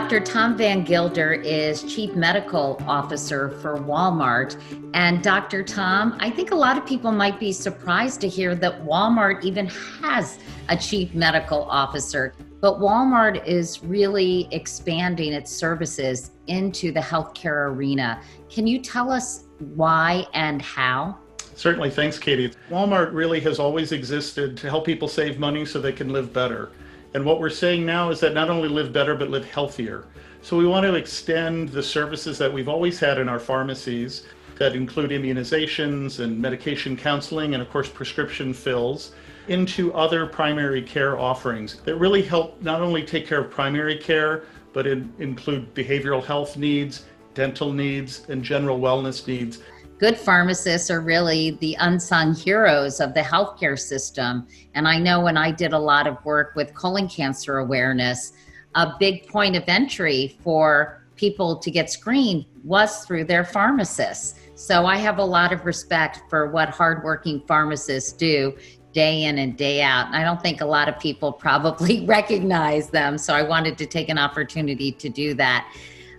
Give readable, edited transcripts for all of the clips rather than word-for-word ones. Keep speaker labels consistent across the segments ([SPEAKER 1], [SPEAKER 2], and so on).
[SPEAKER 1] Dr. Tom Van Gilder is Chief Medical Officer for Walmart. And Dr. Tom, I think a lot of people might be surprised to hear that Walmart even has a Chief Medical Officer. But Walmart is really expanding its services into the healthcare arena. Can you tell us why and how?
[SPEAKER 2] Certainly. Thanks, Katie. Walmart really has always existed to help people save money so they can live better. And what we're saying now is that not only live better, but live healthier. So we want to extend the services that we've always had in our pharmacies that include immunizations and medication counseling and, of course, prescription fills into other primary care offerings that really help not only take care of primary care, but include behavioral health needs, dental needs, and general wellness needs.
[SPEAKER 1] Good pharmacists are really the unsung heroes of the healthcare system. And I know when I did a lot of work with colon cancer awareness, a big point of entry for people to get screened was through their pharmacists. So I have a lot of respect for what hardworking pharmacists do day in and day out. And I don't think a lot of people probably recognize them. So I wanted to take an opportunity to do that.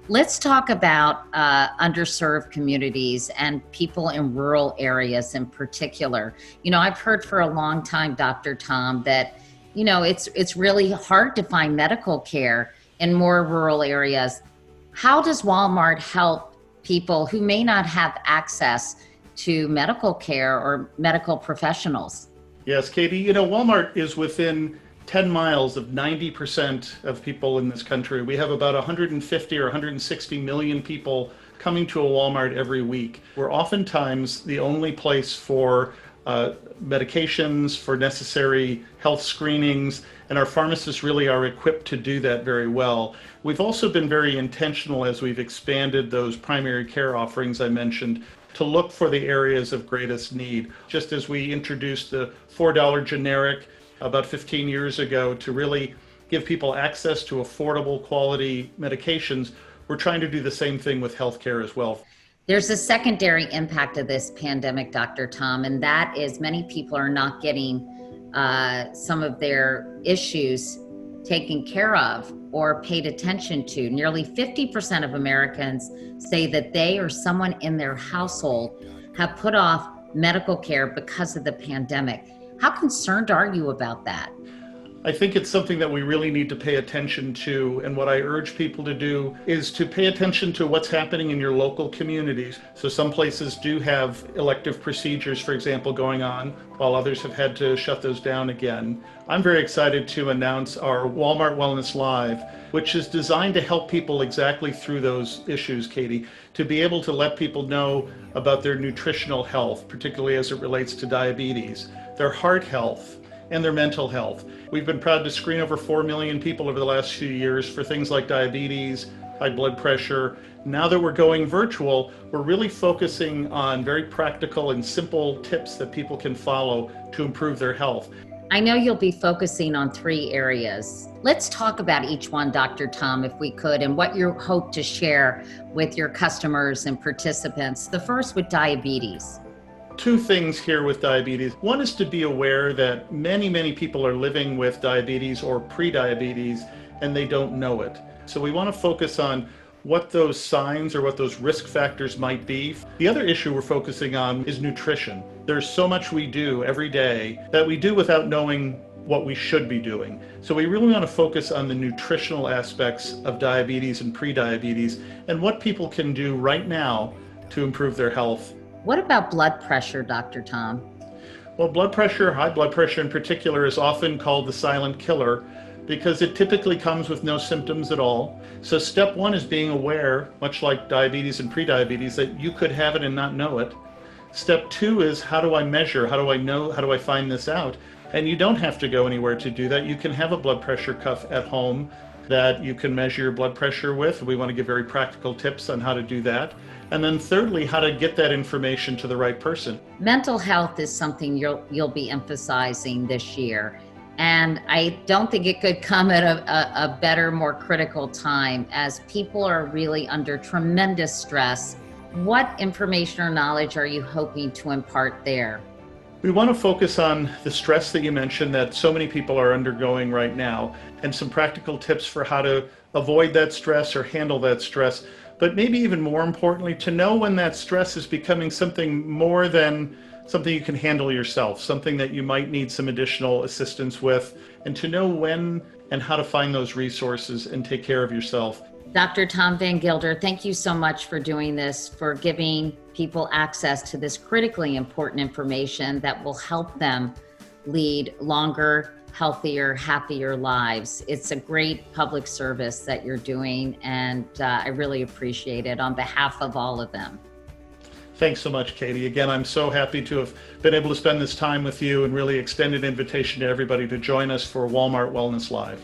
[SPEAKER 1] Let's talk about underserved communities and people in rural areas in particular. You know, I've heard for a long time, Dr. Tom, that, you know, it's really hard to find medical care in more rural areas. How does Walmart help people who may not have access to medical care or medical professionals?
[SPEAKER 2] Yes, Katie, you know, Walmart is within 10 miles of 90% of people in this country. We have about 150 or 160 million people coming to a Walmart every week. We're oftentimes the only place for medications, for necessary health screenings, and our pharmacists really are equipped to do that very well. We've also been very intentional as we've expanded those primary care offerings I mentioned to look for the areas of greatest need. Just as we introduced the $4 generic about 15 years ago to really give people access to affordable quality medications, we're trying to do the same thing with healthcare as well.
[SPEAKER 1] There's a secondary impact of this pandemic, Dr. Tom, and that is many people are not getting some of their issues taken care of or paid attention to. Nearly 50% of Americans say that they or someone in their household have put off medical care because of the pandemic. How concerned are you about that?
[SPEAKER 2] I think it's something that we really need to pay attention to. And what I urge people to do is to pay attention to what's happening in your local communities. So some places do have elective procedures, for example, going on, while others have had to shut those down again. I'm very excited to announce our Walmart Wellness Live, which is designed to help people exactly through those issues, Katie, to be able to let people know about their nutritional health, particularly as it relates to diabetes, their heart health, and their mental health. We've been proud to screen over 4 million people over the last few years for things like diabetes, high blood pressure. Now that we're going virtual, we're really focusing on very practical and simple tips that people can follow to improve their health.
[SPEAKER 1] I know you'll be focusing on 3 areas. Let's talk about each one, Dr. Tom, if we could, and what you hope to share with your customers and participants. The first with diabetes.
[SPEAKER 2] 2 things here with diabetes. One is to be aware that many people are living with diabetes or pre-diabetes and they don't know it. So we want to focus on what those signs or what those risk factors might be. The other issue we're focusing on is nutrition. There's so much we do every day that we do without knowing what we should be doing. So we really want to focus on the nutritional aspects of diabetes and pre-diabetes and what people can do right now to improve their health.
[SPEAKER 1] What about blood pressure, Dr. Tom?
[SPEAKER 2] Well, blood pressure, high blood pressure in particular, is often called the silent killer because it typically comes with no symptoms at all. So step 1 is being aware, much like diabetes and prediabetes, that you could have it and not know it. Step 2 is how do I measure? How do I know? How do I find this out? And you don't have to go anywhere to do that. You can have a blood pressure cuff at home that you can measure your blood pressure with. We want to give very practical tips on how to do that. And then thirdly, how to get that information to the right person.
[SPEAKER 1] Mental health is something you'll be emphasizing this year. And I don't think it could come at a better, more critical time as people are really under tremendous stress. What information or knowledge are you hoping to impart there?
[SPEAKER 2] We want to focus on the stress that you mentioned that so many people are undergoing right now and some practical tips for how to avoid that stress or handle that stress. But maybe even more importantly, to know when that stress is becoming something more than something you can handle yourself, something that you might need some additional assistance with, and to know when and how to find those resources and take care of yourself.
[SPEAKER 1] Dr. Tom Van Gilder, thank you so much for doing this, for giving people access to this critically important information that will help them lead longer, healthier, happier lives. It's a great public service that you're doing, and I really appreciate it on behalf of all of them.
[SPEAKER 2] Thanks so much, Katie. Again, I'm so happy to have been able to spend this time with you and really extend an invitation to everybody to join us for Walmart Wellness Live.